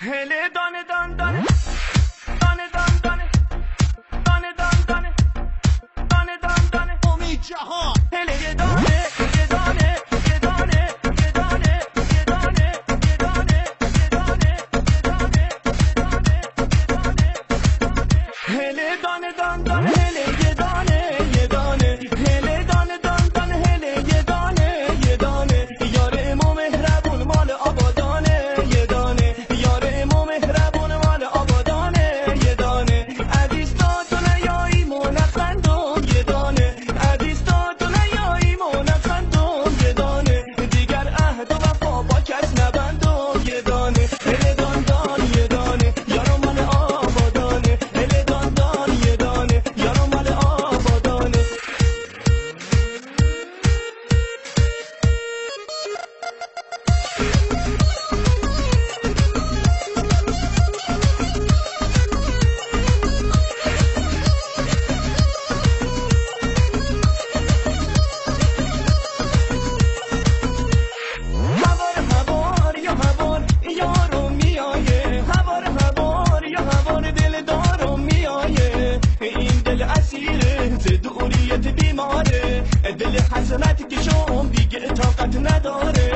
هله دانه دان دانه دانه دان دانه دانه دان دانه دانه دان دانه امید جهان هله یه دانه یه دانه یه دانه یه دانه یه دانه یه دانه یه دانه یه دانه یه دانه هله دانه دان دانه هله یه دانه یه دانه هله دانه دان دانه هله یه دانه یه دانه یار امام مهربون مال آبادانه یه دانه یار امام مهربون مال آبادانه یه دانه عزیز تو نیایی منقندم یه دانه عزیز تو نیایی منقندم یه دانه دیگر عهد و وفا با کس نبندم یه دانه هله دان دان یه دانه یارو مال آبادانه هله دان دان یه دانه یارو مال آبادانه هوار یا هوار یارو میایه هوار یا هوار دل دارو میایه این دل اسیره ز دوریت بیماره دل حسرت که شم دیگه طاقت نداره